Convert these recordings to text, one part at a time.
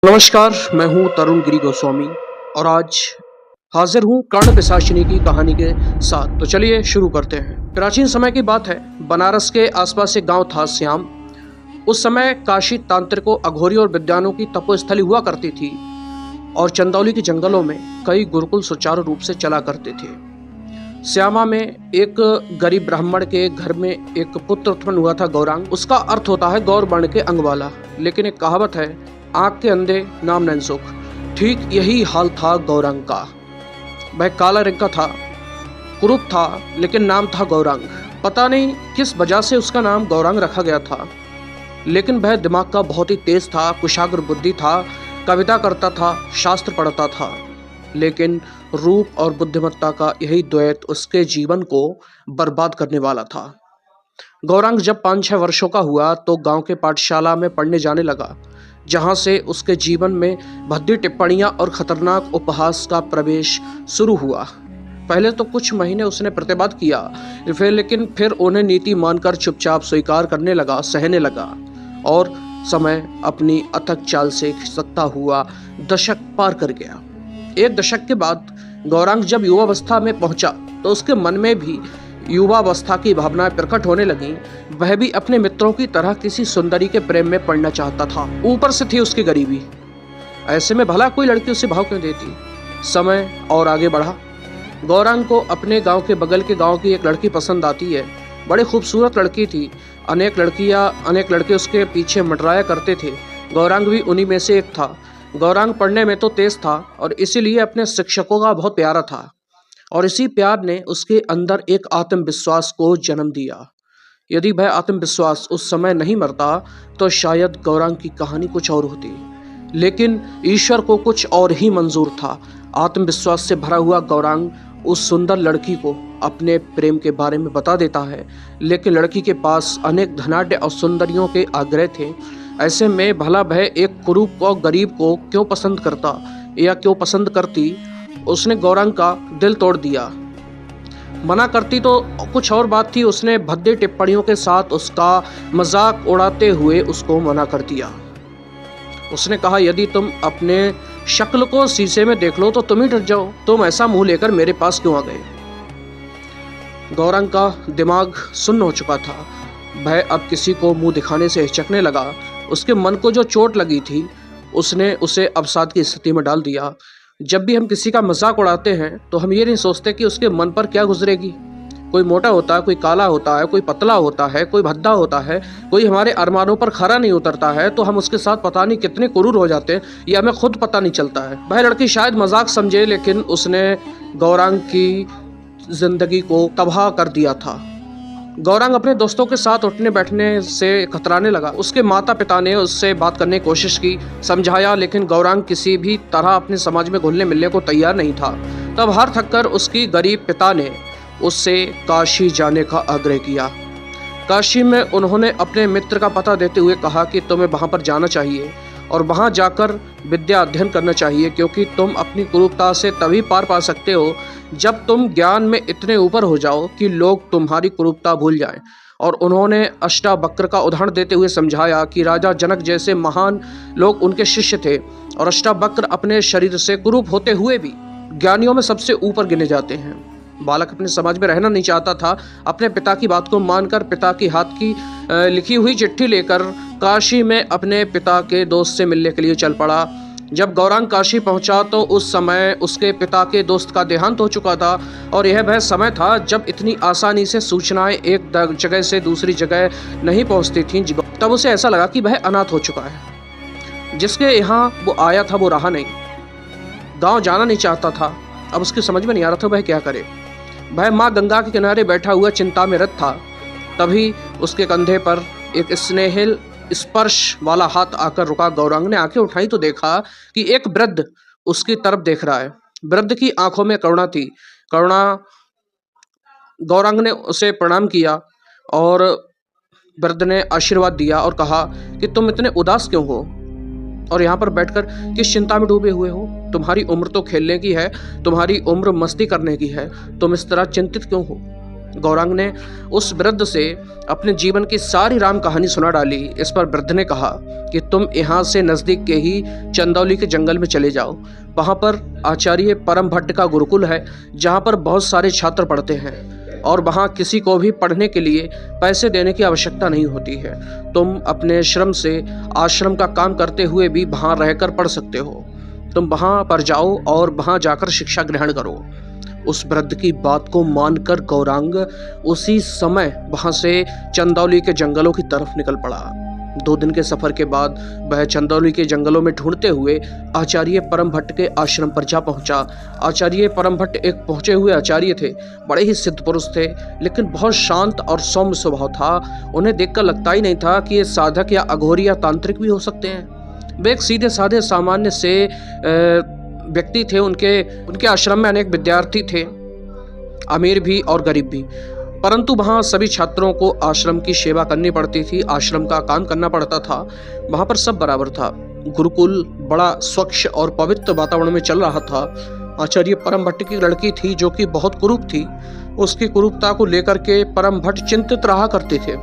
नमस्कार, मैं हूँ तरुण गिरी गोस्वामी और आज हाजिर हूँ कर्ण पिशाचिनी की कहानी के साथ। तो चलिए शुरू करते हैं। प्राचीन समय की बात है, बनारस के आसपास एक गांव था श्याम। उस समय काशी तांत्रिकों, अघोरी और विद्वानों की तपोस्थली हुआ करती थी और चंदौली के जंगलों में कई गुरुकुल सुचारू रूप से चला करते थे। श्यामा में एक गरीब ब्राह्मण के घर में एक पुत्र उत्पन्न हुआ था, गौरांग। उसका अर्थ होता है गौर वर्ण के अंग वाला। लेकिन एक कहावत है, आंख के अंधे नाम नैन सुख। ठीक यही हाल था गौरांग का। वह काला रंग का था, कुरूप था, लेकिन नाम था गौरांग। पता नहीं किस वजह से उसका नाम गौरांग रखा गया था, लेकिन वह दिमाग का बहुत ही तेज था, कुशाग्र बुद्धि था, कविता करता था, शास्त्र पढ़ता था। लेकिन रूप और बुद्धिमत्ता का यही द्वैत उसके जीवन को बर्बाद करने वाला था। गौरांग जब 5-6 वर्षों का हुआ तो गांव के पाठशाला में पढ़ने जाने लगा, जहां से उसके जीवन में भद्दी टिप्पणियां और खतरनाक उपहास का प्रवेश शुरू हुआ। पहले तो कुछ महीने उसने प्रतिवाद किया, लेकिन फिर उन्हें नीति मानकर चुपचाप स्वीकार करने लगा, सहने लगा। और समय अपनी अथक चाल से खिसकता हुआ दशक पार कर गया। एक दशक के बाद गौरांग जब युवावस्था में पहुंचा तो उसके मन में भी युवावस्था की भावनाएं प्रकट होने लगी। वह भी अपने मित्रों की तरह किसी सुंदरी के प्रेम में पड़ना चाहता था। ऊपर से थी उसकी गरीबी, ऐसे में भला कोई लड़की उसे भाव क्यों देती। समय और आगे बढ़ा। गौरांग को अपने गांव के बगल के गांव की एक लड़की पसंद आती है। बड़ी खूबसूरत लड़की थी। अनेक लड़के उसके पीछे मंडराया करते थे। गौरांग भी उन्हीं में से एक था। गौरांग पढ़ने में तो तेज था और इसीलिए अपने शिक्षकों का बहुत प्यारा था, और इसी प्यार ने उसके अंदर एक आत्मविश्वास को जन्म दिया। यदि वह आत्मविश्वास उस समय नहीं मरता तो शायद गौरांग की कहानी कुछ और होती। लेकिन ईश्वर को कुछ और ही मंजूर था। आत्मविश्वास से भरा हुआ गौरांग उस सुंदर लड़की को अपने प्रेम के बारे में बता देता है, लेकिन लड़की के पास अनेक धनाढ्य और सुंदरियों के आग्रह थे। ऐसे में भला वह एक कुरूप को, गरीब को क्यों पसंद करता या क्यों पसंद करती। उसने गौरांग का दिल तोड़ दिया। मना करती तो कुछ और बात थी, उसने भद्दे टिप्पणियों के साथ उसका मजाक उड़ाते हुए उसको मना कर दिया। उसने कहा, यदि तुम अपने शक्ल को शीशे में देख लो तो तुम ही डर जाओ। तुम ऐसा मुंह लेकर मेरे पास क्यों आ गए। गौरांग का दिमाग सुन्न हो चुका था। वह अब किसी को मुंह दिखाने से हिचकने लगा। उसके मन को जो चोट लगी थी उसने उसे अवसाद की स्थिति में डाल दिया। जब भी हम किसी का मजाक उड़ाते हैं तो हम ये नहीं सोचते कि उसके मन पर क्या गुजरेगी। कोई मोटा होता है, कोई काला होता है, कोई पतला होता है, कोई भद्दा होता है, कोई हमारे अरमानों पर खरा नहीं उतरता है तो हम उसके साथ पता नहीं कितने क्रूर हो जाते हैं, ये हमें खुद पता नहीं चलता है। वह लड़की शायद मजाक समझे, लेकिन उसने गौरांग की जिंदगी को तबाह कर दिया था। गौरांग अपने दोस्तों के साथ उठने बैठने से कतराने लगा। उसके माता पिता ने उससे बात करने की कोशिश की, समझाया, लेकिन गौरांग किसी भी तरह अपने समाज में घुलने मिलने को तैयार नहीं था। तब हार थककर उसकी गरीब पिता ने उससे काशी जाने का आग्रह किया। काशी में उन्होंने अपने मित्र का पता देते हुए कहा कि तुम्हें वहां पर जाना चाहिए और वहां जाकर विद्या अध्ययन करना चाहिए, क्योंकि तुम अपनी कुरूपता से तभी पार पा सकते हो जब तुम ज्ञान में इतने ऊपर हो जाओ कि लोग तुम्हारी कुरूपता भूल जाएं। और उन्होंने अष्टावक्र का उदाहरण देते हुए समझाया कि राजा जनक जैसे महान लोग उनके शिष्य थे और अष्टावक्र अपने शरीर से कुरूप होते हुए भी ज्ञानियों में सबसे ऊपर गिने जाते हैं। बालक अपने समाज में रहना नहीं चाहता था। अपने पिता की बात को मानकर पिता की हाथ की लिखी हुई चिट्ठी लेकर काशी में अपने पिता के दोस्त से मिलने के लिए चल पड़ा। जब गौरांग काशी पहुंचा तो उस समय उसके पिता के दोस्त का देहांत हो चुका था, और यह वह समय था जब इतनी आसानी से सूचनाएं एक जगह से दूसरी जगह नहीं पहुंचती थीं। तब उसे ऐसा लगा कि वह अनाथ हो चुका है। जिसके यहाँ वो आया था वो रहा नहीं। गांव जाना नहीं चाहता था। अब उसकी समझ में नहीं आ रहा था वह क्या करे। वह माँ गंगा के किनारे बैठा हुआ चिंता में रत था। तभी उसके कंधे पर एक स्नेहिल स्पर्श वाला हाथ आकर रुका। गौरांग ने आंखें उठाई तो देखा कि एक वृद्ध उसकी तरफ देख रहा है। वृद्ध की आंखों में करुणा थी। गौरांग ने उसे प्रणाम किया और वृद्ध ने आशीर्वाद दिया और कहा कि तुम इतने उदास क्यों हो और यहाँ पर बैठकर किस चिंता में डूबे हुए हो। तुम्हारी उम्र तो खेलने की है, तुम्हारी उम्र मस्ती करने की है, तुम इस तरह चिंतित क्यों हो। गौरांग ने उस वृद्ध से अपने जीवन की सारी राम कहानी सुना डाली। इस पर वृद्ध ने कहा कि तुम यहाँ से नजदीक के ही चंदौली के जंगल में चले जाओ। वहाँ पर आचार्य परम भट्ट का गुरुकुल है, जहाँ पर बहुत सारे छात्र पढ़ते हैं और वहाँ किसी को भी पढ़ने के लिए पैसे देने की आवश्यकता नहीं होती है। तुम अपने श्रम से आश्रम का काम करते हुए भी वहाँ रहकर पढ़ सकते हो। तुम वहाँ पर जाओ और वहाँ जाकर शिक्षा ग्रहण करो। उस वृद्ध की बात को मानकर गौरांग उसी समय वहां से चंदौली के जंगलों की तरफ निकल पड़ा। 2 दिन के सफर के बाद वह चंदौली के जंगलों में ढूंढते हुए आचार्य परम भट्ट के आश्रम पर जा पहुंचा। आचार्य परम भट्ट एक पहुंचे हुए आचार्य थे, बड़े ही सिद्ध पुरुष थे, लेकिन बहुत शांत और सौम्य स्वभाव था। उन्हें देखकर लगता ही नहीं था कि ये साधक या अघोरी या तांत्रिक भी हो सकते हैं। वे एक सीधे साधे सामान्य से व्यक्ति थे। उनके आश्रम में अनेक विद्यार्थी थे, अमीर भी और गरीब भी, परंतु वहाँ सभी छात्रों को आश्रम की सेवा करनी पड़ती थी, आश्रम का काम करना पड़ता था। वहाँ पर सब बराबर था। गुरुकुल बड़ा स्वच्छ और पवित्र वातावरण में चल रहा था। आचार्य परम भट्ट की लड़की थी जो कि बहुत कुरूप थी। उसकी कुरूपता को लेकर के परम भट्ट चिंतित रहा करते थे,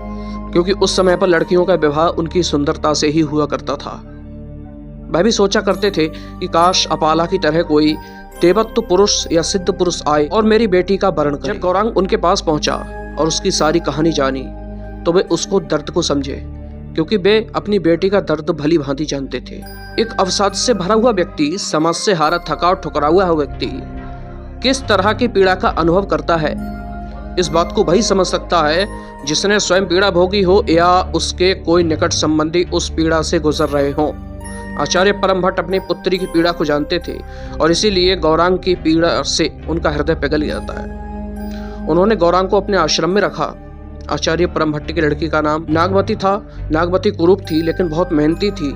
क्योंकि उस समय पर लड़कियों का विवाह उनकी सुंदरता से ही हुआ करता था। वह भी सोचा करते थे कि काश अपाला की तरह कोई देवत्व पुरुष या सिद्ध पुरुष आए और मेरी बेटी का वरण करे। जब गौरांग उनके पास पहुंचा और उसकी सारी कहानी जानी तो वे उसको दर्द को समझे, क्योंकि वे अपनी बेटी का दर्द भली भांति जानते थे। एक अवसाद से भरा हुआ व्यक्ति, समाज से हारा थका और ठुकरा हुआ व्यक्ति किस तरह की पीड़ा का अनुभव करता है, इस बात को वही समझ सकता है जिसने स्वयं पीड़ा भोगी हो या उसके कोई निकट संबंधी उस पीड़ा से गुजर रहे हों। आचार्य परम भट्ट अपनी पुत्री की पीड़ा को जानते थे और इसीलिए गौरांग की पीड़ा से उनका हृदय पिघल जाता है। उन्होंने गौरांग को अपने आश्रम में रखा। आचार्य परम भट्ट की लड़की का नाम नागवती था। नागवती कुरूप थी लेकिन बहुत मेहनती थी।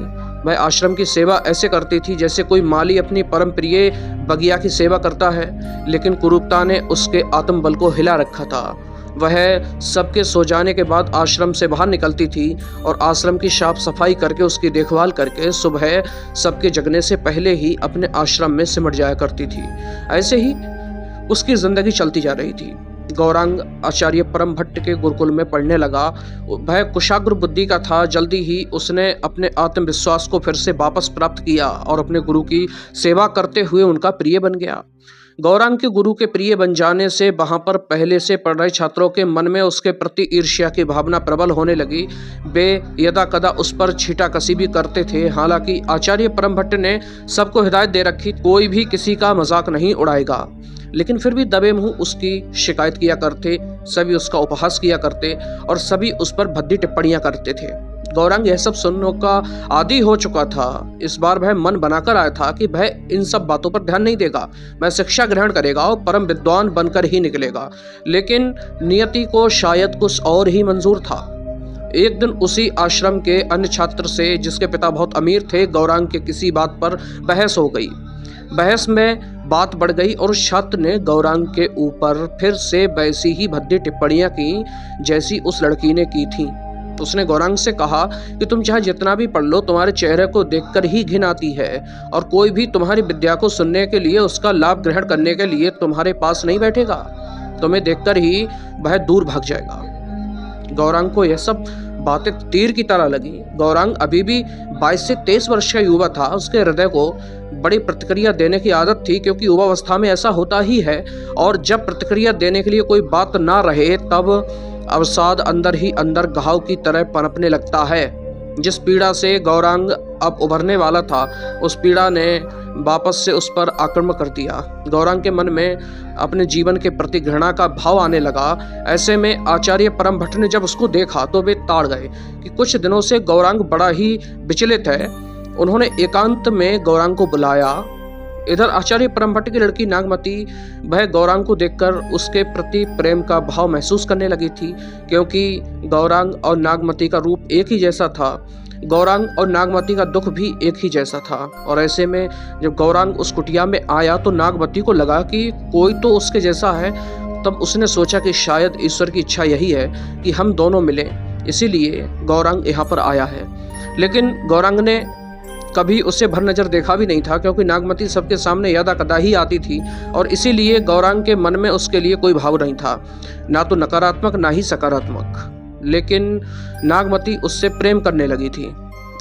वह आश्रम की सेवा ऐसे करती थी जैसे कोई माली अपनी परम प्रिय बगिया की सेवा करता है, लेकिन कुरूपता ने उसके आत्मबल को हिला रखा था। वह सबके सो जाने के बाद आश्रम से बाहर निकलती थी और आश्रम की साफ सफाई करके उसकी देखभाल करके सुबह सबके जगने से पहले ही अपने आश्रम में सिमट जाया करती थी। ऐसे ही उसकी जिंदगी चलती जा रही थी। गौरांग आचार्य परम भट्ट के गुरुकुल में पढ़ने लगा। वह कुशाग्र बुद्धि का था। जल्दी ही उसने अपने आत्मविश्वास को फिर से वापस प्राप्त किया और अपने गुरु की सेवा करते हुए उनका प्रिय बन गया। गौरांग के गुरु के प्रिय बन जाने से वहां पर पहले से पढ़ रहे छात्रों के मन में उसके प्रति ईर्ष्या की भावना प्रबल होने लगी। वे यदा कदा उस पर छीटाकसी भी करते थे। हालांकि आचार्य परम भट्ट ने सबको हिदायत दे रखी, कोई भी किसी का मजाक नहीं उड़ाएगा, लेकिन फिर भी दबे मुंह उसकी शिकायत किया करते, सभी उसका उपहास किया करते और सभी उस पर भद्दी टिप्पणियां करते थे। गौरांग यह सब सुनने का आदी हो चुका था। इस बार वह मन बनाकर आया था कि वह इन सब बातों पर ध्यान नहीं देगा, वह शिक्षा ग्रहण करेगा और परम विद्वान बनकर ही निकलेगा। लेकिन नियति को शायद कुछ और ही मंजूर था। एक दिन उसी आश्रम के अन्य छात्र से, जिसके पिता बहुत अमीर थे, गौरांग के किसी बात पर बहस हो गई। बहस में बात बढ़ गई और उस छात्र ने गौरांग के ऊपर फिर से वैसी ही भद्दी टिप्पणियां की जैसी उस लड़की ने की थी। उसने गौरांग से कहा कि तुम चाहे जितना भी पढ़ लो, तुम्हारे चेहरे को देखकर ही घिन आती है और कोई भी तुम्हारी विद्या को सुनने के लिए, उसका लाभ ग्रहण करने के लिए तुम्हारे पास नहीं बैठेगा। तुम्हें देखकर ही वह दूर भाग जाएगा। गौरांग को यह सब बातें तीर की तरह लगी। गौरांग अभी भी 22 से 23 वर्ष का युवा था। उसके हृदय को बड़ी प्रतिक्रिया देने की आदत थी, क्योंकि युवावस्था में ऐसा होता ही है। और जब प्रतिक्रिया देने के लिए कोई बात ना रहे तब अवसाद अंदर ही अंदर घाव की तरह पनपने लगता है। जिस पीड़ा से गौरांग अब उभरने वाला था, उस पीड़ा ने वापस से उस पर आक्रमण कर दिया। गौरांग के मन में अपने जीवन के प्रति घृणा का भाव आने लगा। ऐसे में आचार्य परम भट्ट ने जब उसको देखा तो वे ताड़ गए कि कुछ दिनों से गौरांग बड़ा ही विचलित है। उन्होंने एकांत में गौरांग को बुलाया। इधर आचार्य परम भट्ट की लड़की नागमती, वह गौरांग को देखकर उसके प्रति प्रेम का भाव महसूस करने लगी थी, क्योंकि गौरांग और नागमती का रूप एक ही जैसा था। गौरांग और नागमती का दुख भी एक ही जैसा था। और ऐसे में जब गौरांग उस कुटिया में आया तो नागमती को लगा कि कोई तो उसके जैसा है। तब उसने सोचा कि शायद ईश्वर की इच्छा यही है कि हम दोनों मिलें, इसीलिए गौरांग यहाँ पर आया है। लेकिन गौरांग ने कभी उसे भर नजर देखा भी नहीं था, क्योंकि नागमती सबके सामने यदा कदा ही आती थी और इसीलिए गौरांग के मन में उसके लिए कोई भाव नहीं था, ना तो नकारात्मक ना ही सकारात्मक। लेकिन नागमती उससे प्रेम करने लगी थी।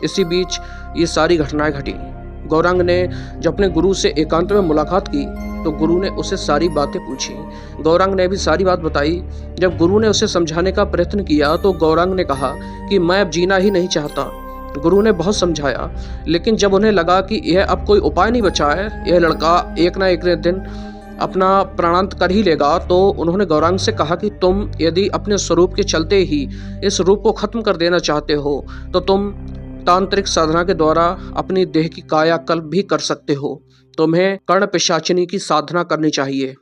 इसी बीच ये सारी घटनाएं घटी। गौरांग ने जब अपने गुरु से एकांत में मुलाकात की तो गुरु ने उसे सारी बातें पूछी। गौरांग ने भी सारी बात बताई। जब गुरु ने उसे समझाने का प्रयत्न किया तो गौरांग ने कहा कि मैं अब जीना ही नहीं चाहता। गुरु ने बहुत समझाया, लेकिन जब उन्हें लगा कि यह अब कोई उपाय नहीं बचा है, यह लड़का एक ना एक दिन अपना प्राणांत कर ही लेगा, तो उन्होंने गौरांग से कहा कि तुम यदि अपने स्वरूप के चलते ही इस रूप को खत्म कर देना चाहते हो तो तुम तांत्रिक साधना के द्वारा अपनी देह की कायाकल्प भी कर सकते हो। तुम्हें कर्ण पिशाचिनी की साधना करनी चाहिए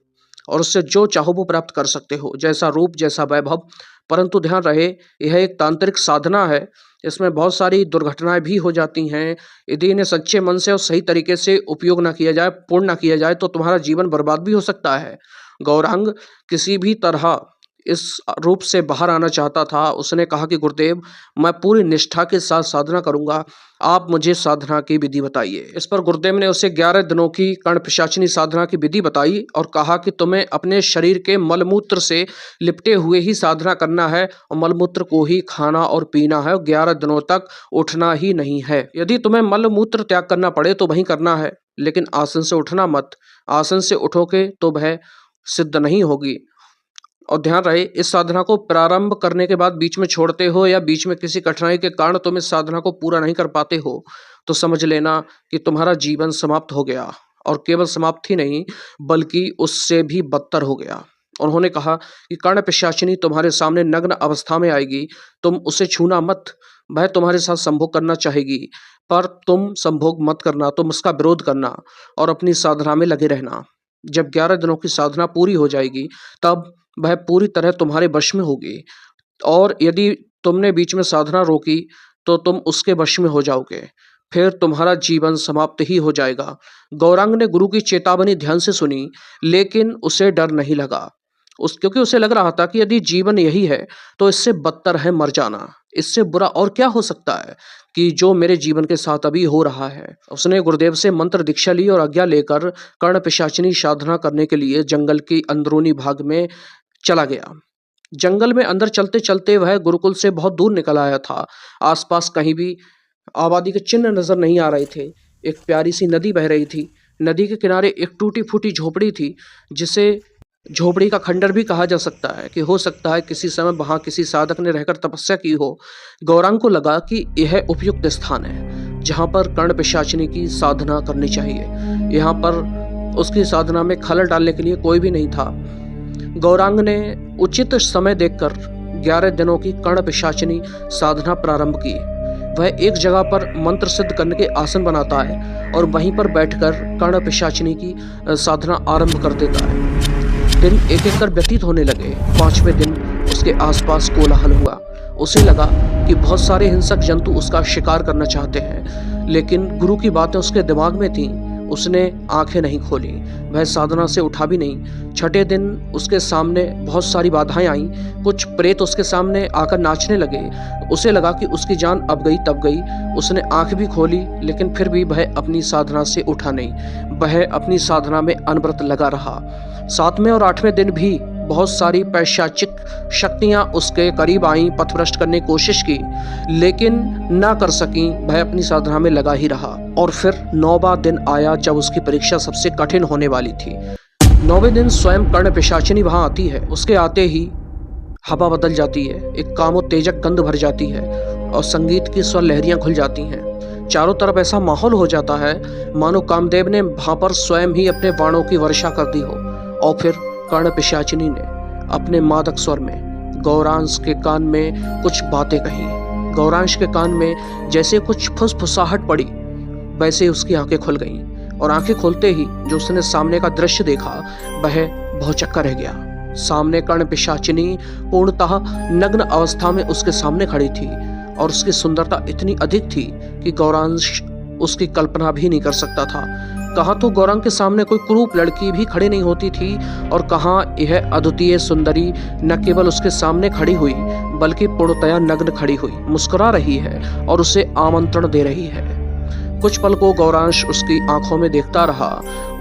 और उससे जो चाहो वो प्राप्त कर सकते हो, जैसा रूप जैसा वैभव। परंतु ध्यान रहे, यह एक तांत्रिक साधना है, इसमें बहुत सारी दुर्घटनाएं भी हो जाती हैं। यदि इन्हें सच्चे मन से और सही तरीके से उपयोग ना किया जाए, पूर्ण ना किया जाए, तो तुम्हारा जीवन बर्बाद भी हो सकता है। गौरांग किसी भी तरह इस रूप से बाहर आना चाहता था। उसने कहा कि गुरुदेव, मैं पूरी निष्ठा के साथ साधना करूंगा, आप मुझे साधना की विधि बताइए। इस पर गुरुदेव ने उसे 11 दिनों की कर्ण पिशाचिनी साधना की विधि बताई और कहा कि तुम्हें अपने शरीर के मलमूत्र से लिपटे हुए ही साधना करना है और मलमूत्र को ही खाना और पीना है और 11 दिनों तक उठना ही नहीं है। यदि तुम्हें मलमूत्र त्याग करना पड़े तो वहीं करना है, लेकिन आसन से उठना मत। आसन से उठोगे तो वह सिद्ध नहीं होगी। और ध्यान रहे, इस साधना को प्रारंभ करने के बाद बीच में छोड़ते हो या बीच में किसी कठिनाई के कारण तुम इस साधना को पूरा नहीं कर पाते हो तो समझ लेना कि तुम्हारा जीवन समाप्त हो गया, और केवल समाप्त ही नहीं बल्कि उससे भी बदतर हो गया। उन्होंने कहा कि कर्ण पिशाचिनी तुम्हारे सामने नग्न अवस्था में आएगी, तुम उसे छूना मत। वह तुम्हारे साथ संभोग करना चाहेगी, पर तुम संभोग मत करना, तुम उसका विरोध करना और अपनी साधना में लगे रहना। जब 11 दिनों की साधना पूरी हो जाएगी तब वह पूरी तरह तुम्हारे वश में होगी, और यदि तुमने बीच में साधना रोकी तो तुम उसके वश में हो जाओगे, फिर तुम्हारा जीवन समाप्त ही हो जाएगा। गौरांग ने गुरु की चेतावनी ध्यान से सुनी, लेकिन उसे डर नहीं लगा। क्योंकि उसे लग रहा था कि यदि जीवन यही है तो इससे बदतर है मर जाना। इससे बुरा और क्या हो सकता है कि जो मेरे जीवन के साथ अभी हो रहा है। उसने गुरुदेव से मंत्र दीक्षा ली और आज्ञा लेकर कर्ण पिशाचिनी साधना करने के लिए जंगल की अंदरूनी भाग में चला गया। जंगल में अंदर चलते चलते वह गुरुकुल से बहुत दूर निकल आया था। आसपास कहीं भी आबादी के चिन्ह नजर नहीं आ रहे थे। एक प्यारी सी नदी बह रही थी। नदी के किनारे एक टूटी फूटी झोपड़ी थी, जिसे झोपड़ी का खंडर भी कहा जा सकता है कि हो सकता है किसी समय वहां किसी साधक ने रहकर तपस्या की हो। गौरांग को लगा कि यह उपयुक्त स्थान है जहां पर कर्ण पिशाचिनी की साधना करनी चाहिए। यहाँ पर उसकी साधना में खलल डालने के लिए कोई भी नहीं था। गौरांग ने उचित समय देखकर 11 दिनों की कर्ण पिशाचिनी साधना प्रारंभ की। वह एक जगह पर मंत्र सिद्ध करने के आसन बनाता है और वहीं पर बैठकर कर्ण पिशाचिनी की साधना आरंभ कर देता है। दिन एक एक कर व्यतीत होने लगे। 5वें दिन उसके आसपास कोलाहल हुआ। उसे लगा कि बहुत सारे हिंसक जंतु उसका शिकार करना चाहते हैं, लेकिन गुरु की बातें उसके दिमाग में थीं। उसने आंखें नहीं खोली, वह साधना से उठा भी नहीं। 6ठे दिन उसके सामने बहुत सारी बाधाएं आईं। कुछ प्रेत उसके सामने आकर नाचने लगे। उसे लगा कि उसकी जान अब गई तब गई। उसने आंख भी खोली, लेकिन फिर भी वह अपनी साधना से उठा नहीं। वह अपनी साधना में अनवरत लगा रहा। 7वें और 8वें दिन भी बहुत सारी पैशाचिक शक्तियां उसके करीब आईं, पथभ्रष्ट करने की कोशिश की, लेकिन ना कर सकी। वह अपनी साधना में लगा ही रहा। और फिर 9वां दिन आया जब उसकी परीक्षा सबसे कठिन होने वाली थी। 9वें दिन स्वयं कर्ण पिशाचिनी वहां आती है। उसके आते ही हवा बदल जाती है, एक कामोत्तेजक गंध भर जाती है और संगीत की स्वर लहरियां खुल जाती हैं। चारों तरफ ऐसा माहौल हो जाता है मानो कामदेव ने वहां पर स्वयं ही अपने बाणों की वर्षा कर दी हो। और फिर कर्ण पिशाचिनी ने अपने मादक स्वर में गौरांश के कान में कुछ बातें कही। गौरांश के कान में जैसे कुछ फुसफुसाहट पड़ी, वैसे उसकी आंखें खुल गईं और आंखें खोलते ही जो उसने सामने का दृश्य देखा वह भौचक्का रह गया। सामने कर्ण पिशाचिनी पूर्णतः नग्न अवस्था में उसके सामने खड़ी थी और उसकी सुंदरता इतनी अधिक थी कि गौरांश उसकी कल्पना भी नहीं कर सकता था। कहाँ तो गौरांग के सामने कोई कुरूप लड़की भी खड़ी नहीं होती थी और कहाँ यह अद्वितीय सुंदरी न केवल उसके सामने खड़ी हुई बल्कि पूर्णतया नग्न खड़ी हुई, मुस्कुरा रही है और उसे आमंत्रण दे रही है। कुछ पल को गौरांश उसकी आंखों में देखता रहा।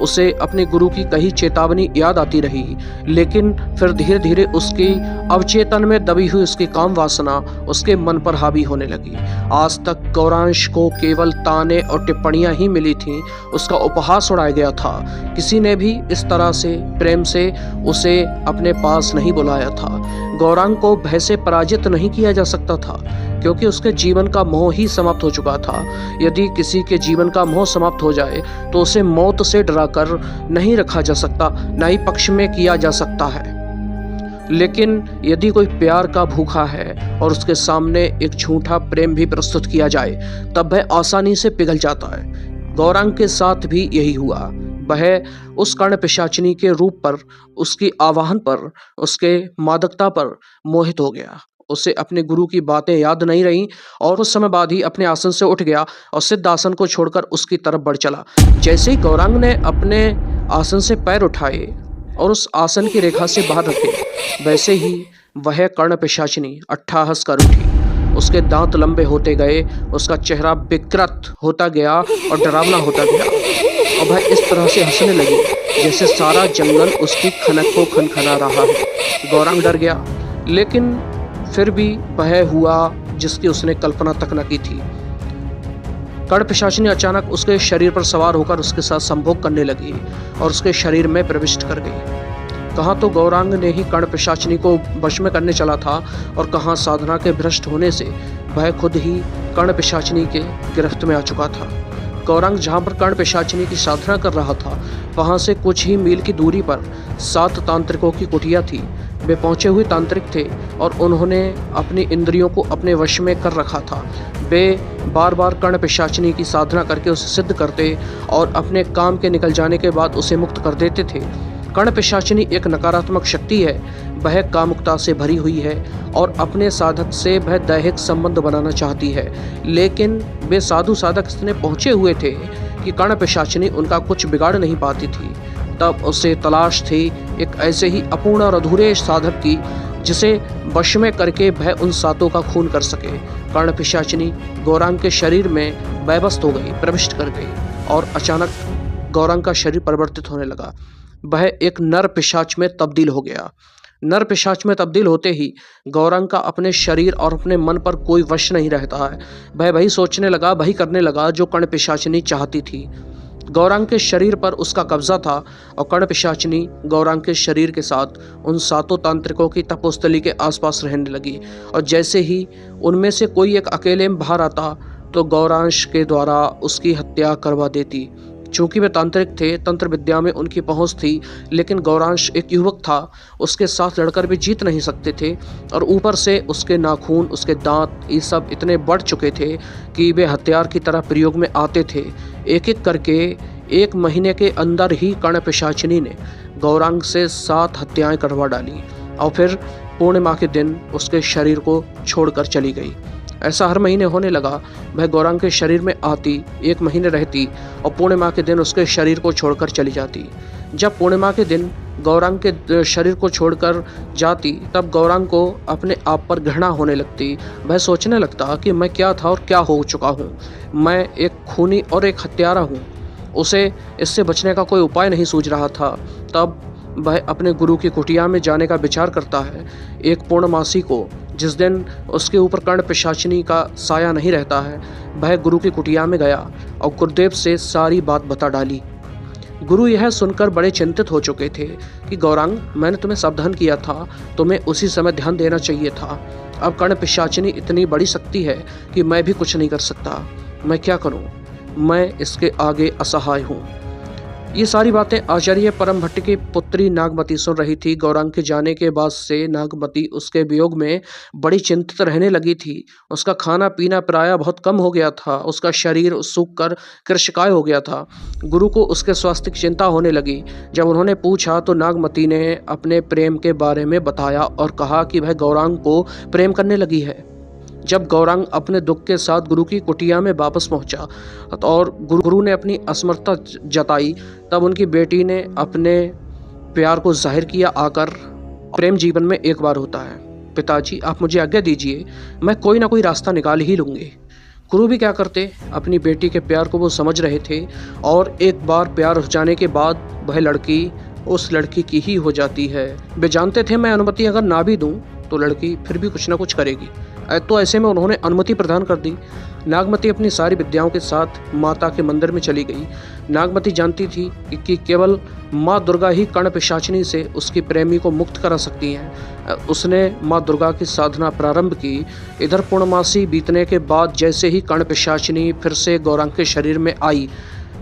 उसे अपने गुरु की कही चेतावनी याद आती रही, लेकिन फिर धीरे धीरे उसकी अवचेतन में दबी हुई उसकी काम वासना उसके मन पर हावी होने लगी। आज तक गौरांश को केवल ताने और टिप्पणियां ही मिली थीं, उसका उपहास उड़ाया गया था। किसी ने भी इस तरह से प्रेम से उसे अपने पास नहीं बुलाया था। गौरांग को भय से पराजित नहीं किया जा सकता था, क्योंकि उसके जीवन का मोह ही समाप्त हो चुका था। यदि किसी के जीवन का मोह समाप्त हो जाए तो उसे मौत से डराकर नहीं रखा जा सकता, न ही पक्ष में किया जा सकता है। लेकिन यदि कोई प्यार का भूखा है और उसके सामने एक झूठा प्रेम भी प्रस्तुत किया जाए, तब वह आसानी से पिघल जाता है। गौरांग के साथ भी यही हुआ। वह उस कर्ण पिशाचिनी के रूप पर, उसकी आवाहन पर, उसके मादकता पर मोहित हो गया। उसे अपने गुरु की बातें याद नहीं रहीं और कुछ समय बाद ही अपने आसन से उठ गया और सिद्ध आसन को छोड़कर उसकी तरफ बढ़ चला। जैसे ही गौरांग ने अपने आसन से पैर उठाए और उस आसन की रेखा से बाहर रखे, वैसे ही वह कर्ण पिशाचिनी अट्ठाहस कर उठी। उसके दांत लंबे होते गए, उसका चेहरा विकृत होता गया और डरावना होता गया, और वह इस तरह से हंसने लगी जैसे सारा जंगल उसकी खनक को खनखना रहा है। गौरांग डर गया, लेकिन फिर भी वह हुआ जिसकी उसने कल्पना तक न की थी। कर्ण पिशाचिनी अचानक उसके शरीर पर सवार होकर उसके साथ संभोग करने लगी और उसके शरीर में प्रविष्ट कर गई। कहाँ तो गौरांग ने ही कर्ण पिशाचिनी को वश में करने चला था, और कहाँ साधना के भ्रष्ट होने से वह खुद ही कर्ण पिशाचिनी के गिरफ्त में आ चुका था। गौरांग जहाँ पर कर्ण पिशाचिनी की साधना कर रहा था, वहाँ से कुछ ही मील की दूरी पर 7 तांत्रिकों की कुटिया थी। वे पहुंचे हुए तांत्रिक थे और उन्होंने अपनी इंद्रियों को अपने वश में कर रखा था। वे बार बार कर्ण पिशाचिनी की साधना करके उसे सिद्ध करते और अपने काम के निकल जाने के बाद उसे मुक्त कर देते थे। कर्ण पिशाचिनी एक नकारात्मक शक्ति है। वह कामुकता से भरी हुई है और अपने साधक से वह दैहिक संबंध बनाना चाहती है, लेकिन वे साधु साधक इतने पहुंचे हुए थे कि कर्ण पिशाचिनी उनका कुछ बिगाड़ नहीं पाती थी। तब उसे तलाश थी एक ऐसे ही अपूर्ण और अधूरे साधक की, जिसे वश में करके वह उन 7 का खून कर सके। कर्ण पिशाचिनी गौरांग के शरीर में व्यवस्थ हो गई, प्रविष्ट कर गई, और अचानक गौरांग का शरीर परिवर्तित होने लगा। वह एक नर पिशाच में तब्दील हो गया। नर पिशाच में तब्दील होते ही गौरांग का अपने शरीर और अपने मन पर कोई वश नहीं रहता है। वह वही सोचने लगा, वही करने लगा जो कर्ण पिशाचिनी चाहती थी। गौरांग के शरीर पर उसका कब्जा था और कर्ण पिशाचिनी गौरांग के शरीर के साथ उन 7 तांत्रिकों की तपोस्थली के आसपास रहने लगी, और जैसे ही उनमें से कोई एक अकेले में बाहर आता तो गौरांश के द्वारा उसकी हत्या करवा देती। चूंकि वे तांत्रिक थे, तंत्र विद्या में उनकी पहुंच थी, लेकिन गौरांश एक युवक था, उसके साथ लड़कर भी जीत नहीं सकते थे, और ऊपर से उसके नाखून, उसके दांत, ये सब इतने बढ़ चुके थे कि वे हथियार की तरह प्रयोग में आते थे। एक एक करके 1 महीने के अंदर ही कर्ण पिशाचिनी ने गौरांग से 7 हत्याएं करवा डाली और फिर पूर्णिमा के दिन उसके शरीर को छोड़कर चली गई। ऐसा हर महीने होने लगा। वह गौरांग के शरीर में आती, 1 महीने रहती और पूर्णिमा के दिन उसके शरीर को छोड़कर चली जाती। जब पूर्णिमा के दिन गौरांग के शरीर को छोड़कर जाती, तब गौरांग को अपने आप पर घृणा होने लगती। वह सोचने लगता कि मैं क्या था और क्या हो चुका हूँ। मैं एक खूनी और एक हत्यारा हूँ। उसे इससे बचने का कोई उपाय नहीं सूझ रहा था। तब वह अपने गुरु की कुटिया में जाने का विचार करता है। एक पूर्णमासी को, जिस दिन उसके ऊपर कर्ण पिशाचिनी का साया नहीं रहता है, वह गुरु की कुटिया में गया और गुरुदेव से सारी बात बता डाली। गुरु यह सुनकर बड़े चिंतित हो चुके थे कि गौरांग, मैंने तुम्हें सावधान किया था, तुम्हें उसी समय ध्यान देना चाहिए था। अब कर्ण पिशाचिनी इतनी बड़ी शक्ति है कि मैं भी कुछ नहीं कर सकता। मैं क्या करूं? मैं इसके आगे असहाय हूँ। ये सारी बातें आचार्य परम भट्ट की पुत्री नागमती सुन रही थी। गौरांग के जाने के बाद से नागमती उसके वियोग में बड़ी चिंतित रहने लगी थी। उसका खाना पीना प्रायः बहुत कम हो गया था। उसका शरीर सूख कर कृशकाय हो गया था। गुरु को उसके स्वास्थ्य की चिंता होने लगी। जब उन्होंने पूछा तो नागमती ने अपने प्रेम के बारे में बताया और कहा कि वह गौरांग को प्रेम करने लगी है। जब गौरांग अपने दुख के साथ गुरु की कुटिया में वापस पहुंचा और गुरु ने अपनी असमर्थता जताई, तब उनकी बेटी ने अपने प्यार को जाहिर किया आकर। प्रेम जीवन में एक बार होता है। पिताजी, आप मुझे आज्ञा दीजिए, मैं कोई ना कोई रास्ता निकाल ही लूँगी। गुरु भी क्या करते, अपनी बेटी के प्यार को वो समझ रहे थे और एक बार प्यार हो जाने के बाद वह लड़की उस लड़की की ही हो जाती है। वे जानते थे मैं अनुमति अगर ना भी दूं तो लड़की फिर भी कुछ ना कुछ करेगी। तो ऐसे में उन्होंने अनुमति प्रदान कर दी। नागमती अपनी सारी विद्याओं के साथ माता के मंदिर में चली गई। नागमती जानती थी कि केवल माँ दुर्गा ही कर्ण पिशाचिनी से उसकी प्रेमी को मुक्त करा सकती हैं। उसने माँ दुर्गा की साधना प्रारंभ की। इधर पूर्णमासी बीतने के बाद जैसे ही कर्ण पिशाचिनी फिर से गौरांग के शरीर में आई,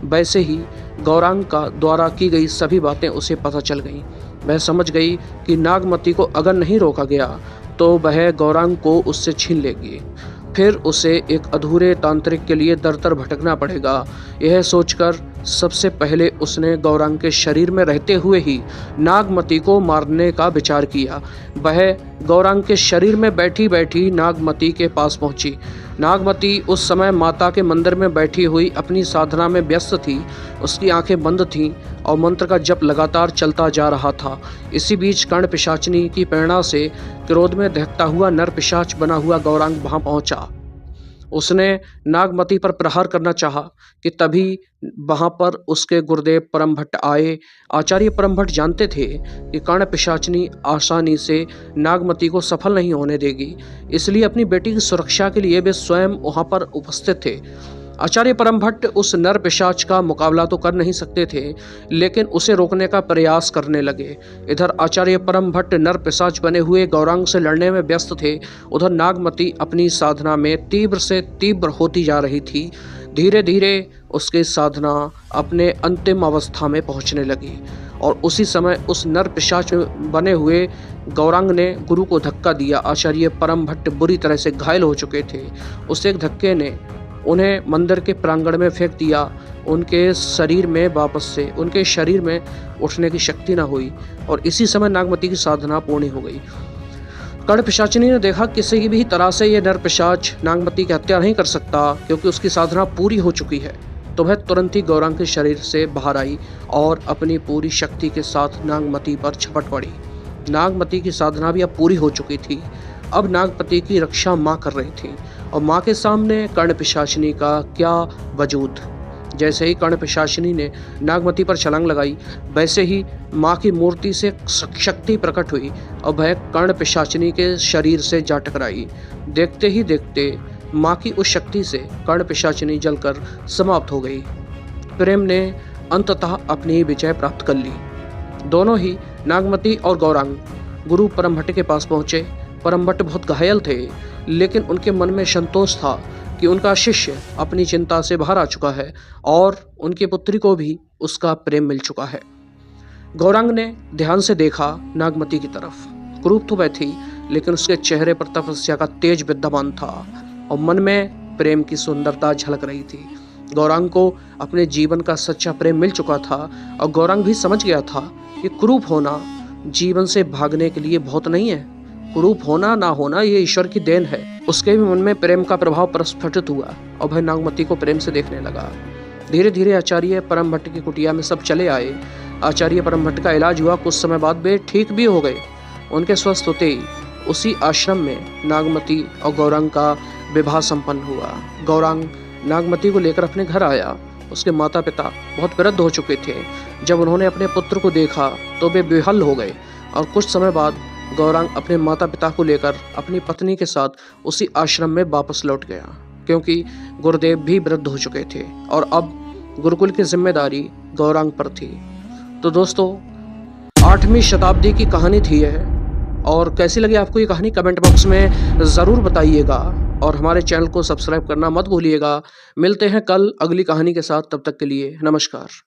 वैसे ही गौरांग का द्वारा की गई सभी बातें उसे पता चल गईं। वह समझ गई कि नागमती को अगर नहीं रोका गया तो वह गौरांग को उससे छीन लेगी। फिर उसे एक अधूरे तांत्रिक के लिए दर दर भटकना पड़ेगा। यह सोचकर सबसे पहले उसने गौरांग के शरीर में रहते हुए ही नागमती को मारने का विचार किया। वह गौरांग के शरीर में बैठी बैठी नागमती के पास पहुंची। नागमती उस समय माता के मंदिर में बैठी हुई अपनी साधना में व्यस्त थी। उसकी आंखें बंद थीं और मंत्र का जप लगातार चलता जा रहा था। इसी बीच कर्ण पिशाचिनी की प्रेरणा से क्रोध में दहकता हुआ नर पिशाच बना हुआ गौरांग वहां पहुंचा। उसने नागमती पर प्रहार करना चाहा कि तभी वहां पर उसके गुरुदेव परम भट्ट आए। आचार्य परम भट्ट जानते थे कि कर्ण पिशाचिनी आसानी से नागमती को सफल नहीं होने देगी, इसलिए अपनी बेटी की सुरक्षा के लिए वे स्वयं वहां पर उपस्थित थे। आचार्य परम भट्ट उस नर पिशाच का मुकाबला तो कर नहीं सकते थे, लेकिन उसे रोकने का प्रयास करने लगे। इधर आचार्य परम भट्ट नर पिशाच बने हुए गौरांग से लड़ने में व्यस्त थे। उधर नागमती अपनी साधना में तीव्र से तीव्र होती जा रही थी। धीरे धीरे उसकी साधना अपने अंतिम अवस्था में पहुंचने लगी और उसी समय उस नर पिशाच बने हुए गौरांग ने गुरु को धक्का दिया। आचार्य परम भट्ट बुरी तरह से घायल हो चुके थे। उस एक धक्के ने उन्हें मंदिर के प्रांगण में फेंक दिया। उनके शरीर में उठने की शक्ति न हुई और इसी समय नागमती की साधना पूर्ण हो गई। कर्ण पिशाचिनी ने देखा किसी भी तरह से यह नर पिशाच नागमती की हत्या नहीं कर सकता, क्योंकि उसकी साधना पूरी हो चुकी है। तो वह तुरंत ही गौरांग के शरीर से बाहर आई और अपनी पूरी शक्ति के साथ नागमती पर झपट पड़ी। नागमती की साधना भी अब पूरी हो चुकी थी। अब नागमती की रक्षा माँ कर रही थी और माँ के सामने कर्ण पिशाचिनी का क्या वजूद। जैसे ही कर्ण पिशाचिनी ने नागमती पर छलांग लगाई, वैसे ही माँ की मूर्ति से शक्ति प्रकट हुई और वह कर्ण पिशाचिनी के शरीर से जा टकराई। देखते ही देखते माँ की उस शक्ति से कर्ण पिशाचिनी जलकर समाप्त हो गई। प्रेम ने अंततः अपनी विजय प्राप्त कर ली। दोनों ही नागमती और गौरांग गुरु परम भट्ट के पास पहुंचे। परम भट्ट बहुत घायल थे, लेकिन उनके मन में संतोष था कि उनका शिष्य अपनी चिंता से बाहर आ चुका है और उनकी पुत्री को भी उसका प्रेम मिल चुका है। गौरांग ने ध्यान से देखा नागमती की तरफ। कुरूप तो वह थी, लेकिन उसके चेहरे पर तपस्या का तेज विद्यमान था और मन में प्रेम की सुंदरता झलक रही थी। गौरांग को अपने जीवन का सच्चा प्रेम मिल चुका था और गौरांग भी समझ गया था कि कुरूप होना जीवन से भागने के लिए बहुत नहीं है। कुरूप होना ना होना ये ईश्वर की देन है। उसके भी मन में प्रेम का प्रभाव प्रस्फुटित हुआ और वह नागमती को प्रेम से देखने लगा। धीरे धीरे आचार्य परम भट्ट की कुटिया में सब चले आए। आचार्य परम भट्ट का इलाज हुआ। कुछ समय बाद वे ठीक भी हो गए। उनके स्वस्थ होते ही उसी आश्रम में नागमती और गौरांग का विवाह संपन्न हुआ। गौरांग नागमती को लेकर अपने घर आया। उसके माता पिता बहुत वृद्ध हो चुके थे। जब उन्होंने अपने पुत्र को देखा तो वे बेहल हो गए और कुछ समय बाद गौरांग अपने माता पिता को लेकर अपनी पत्नी के साथ उसी आश्रम में वापस लौट गया, क्योंकि गुरुदेव भी वृद्ध हो चुके थे और अब गुरुकुल की जिम्मेदारी गौरांग पर थी। तो दोस्तों, 8वीं शताब्दी की कहानी थी यह। और कैसी लगी आपको ये कहानी कमेंट बॉक्स में ज़रूर बताइएगा और हमारे चैनल को सब्सक्राइब करना मत भूलिएगा। मिलते हैं कल अगली कहानी के साथ। तब तक के लिए नमस्कार।